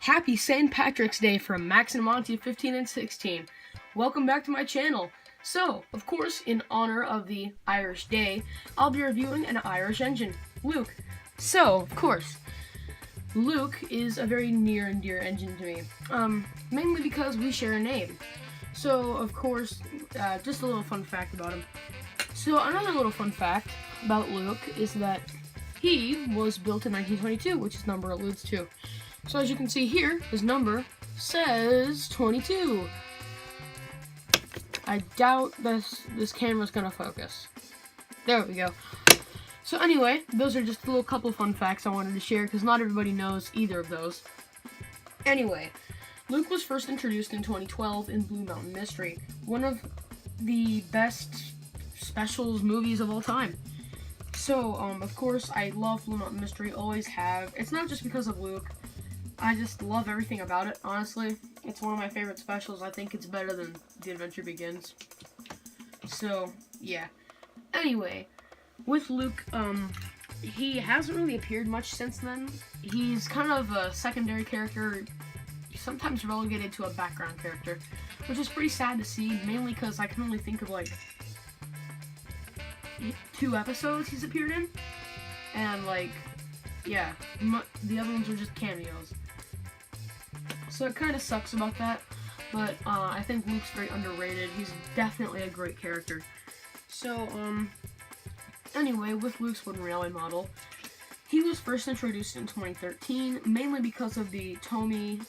Happy St. Patrick's Day from Max and Monty 15 and 16. Welcome back to my channel. So, of course, in honor of the Irish Day, I'll be reviewing an Irish engine, Luke. So, of course, Luke is a very near and dear engine to me, mainly because we share a name. So, of course, just a little fun fact about him. So, another little fun fact about Luke is that he was built in 1922, which his number alludes to. So as you can see here, his number says 22. I doubt this camera's gonna focus. There we go. So anyway, those are just a little couple fun facts I wanted to share because not everybody knows either of those. Anyway, Luke was first introduced in 2012 in Blue Mountain Mystery, one of the best specials movies of all time. So, of course, I love Blue Mountain Mystery, always have. It's not just because of Luke. I just love everything about it, honestly. It's one of my favorite specials. I think it's better than The Adventure Begins. So, yeah. Anyway, with Luke, he hasn't really appeared much since then. He's kind of a secondary character, sometimes relegated to a background character, which is pretty sad to see, mainly because I can only think of, like, 2 episodes he's appeared in, and, like, yeah, the other ones are just cameos. So it kind of sucks about that, but I think Luke's very underrated. He's definitely a great character. So, anyway, with Luke's wooden railway model, he was first introduced in 2013, mainly because of the Tomy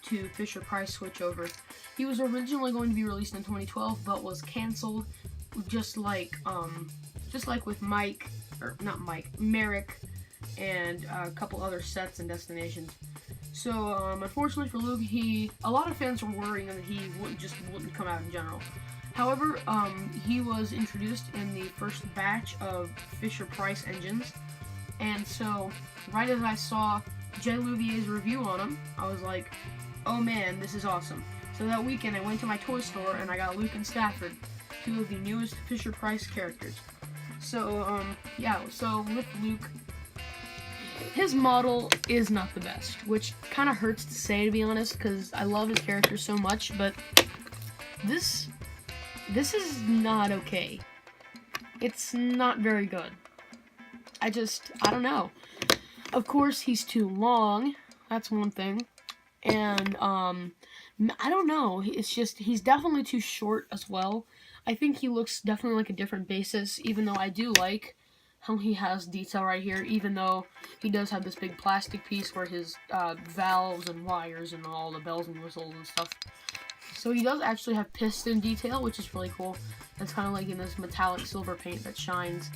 to Fisher-Price switchover. He was originally going to be released in 2012, but was canceled, just like with Merrick, and a couple other sets and destinations. So, unfortunately for Luke, a lot of fans were worrying that he wouldn't come out in general. However, he was introduced in the first batch of Fisher-Price engines, and so, right as I saw Jay Louvier's review on him, I was like, oh man, this is awesome. So that weekend, I went to my toy store, and I got Luke and Stafford, 2 of the newest Fisher-Price characters. So, yeah, so with Luke, his model is not the best, which kind of hurts to say, to be honest, because I love his character so much, but this is not okay. It's not very good. I don't know. Of course, he's too long, that's one thing, and, I don't know, it's just, he's definitely too short as well. I think he looks definitely like a different basis, even though I do like how he has detail right here, even though he does have this big plastic piece where his valves and wires and all the bells and whistles and stuff. So he does actually have piston detail, which is really cool. It's kind of like in this metallic silver paint that shines.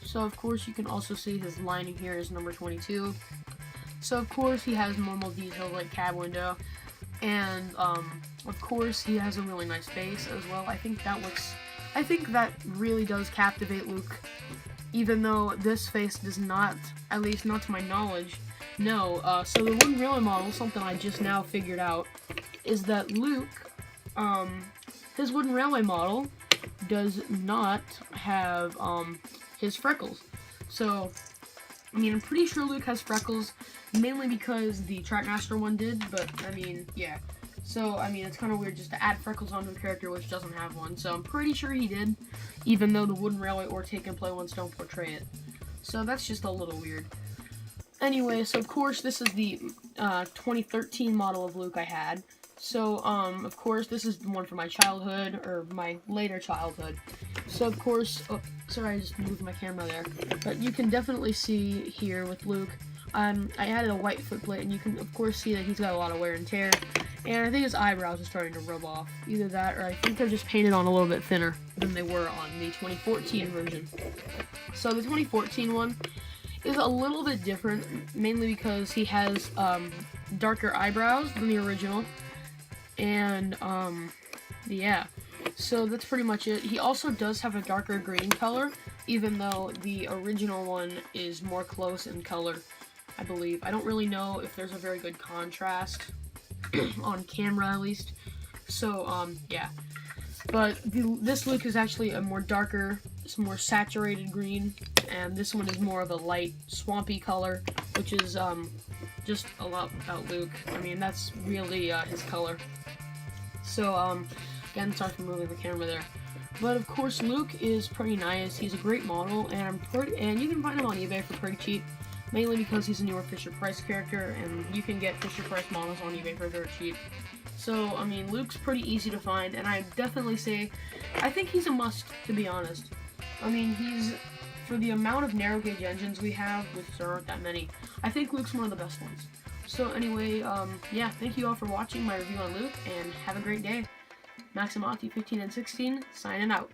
So of course you can also see his lining here is number 22. So of course he has normal details like cab window. And of course he has a really nice base as well. I think that really does captivate Luke. Even though this face does not, at least not to my knowledge. No, so the wooden railway model, something I just now figured out, is that Luke, his wooden railway model does not have, his freckles. So, I mean, I'm pretty sure Luke has freckles, mainly because the Trackmaster one did, but, I mean, yeah. So, I mean, it's kind of weird just to add freckles onto a character which doesn't have one. So, I'm pretty sure he did, even though the wooden railway or take and play ones don't portray it. So, that's just a little weird. Anyway, so of course, this is the 2013 model of Luke I had. So, of course, this is the one from my childhood, or my later childhood. So, of course, oh, sorry, I just moved my camera there. But you can definitely see here with Luke, I added a white footplate, and you can, of course, see that he's got a lot of wear and tear. And I think his eyebrows are starting to rub off. Either that, or I think they're just painted on a little bit thinner than they were on the 2014 version. So the 2014 one is a little bit different, mainly because he has darker eyebrows than the original. And, yeah. So that's pretty much it. He also does have a darker green color, even though the original one is more close in color, I believe. I don't really know if there's a very good contrast on camera, at least. So, yeah. But this Luke is actually a more darker, more saturated green, and this one is more of a light, swampy color, which is just a lot about Luke. I mean, that's really his color. So, again, sorry for moving the camera there. But of course, Luke is pretty nice. He's a great model, and you can find him on eBay for pretty cheap. Mainly because he's a newer Fisher-Price character, and you can get Fisher-Price models on eBay for dirt cheap. So, I mean, Luke's pretty easy to find, and I definitely say, I think he's a must, to be honest. I mean, for the amount of narrow gauge engines we have, which there aren't that many, I think Luke's one of the best ones. So anyway, yeah, thank you all for watching my review on Luke, and have a great day. Maximati 15 and 16, signing out.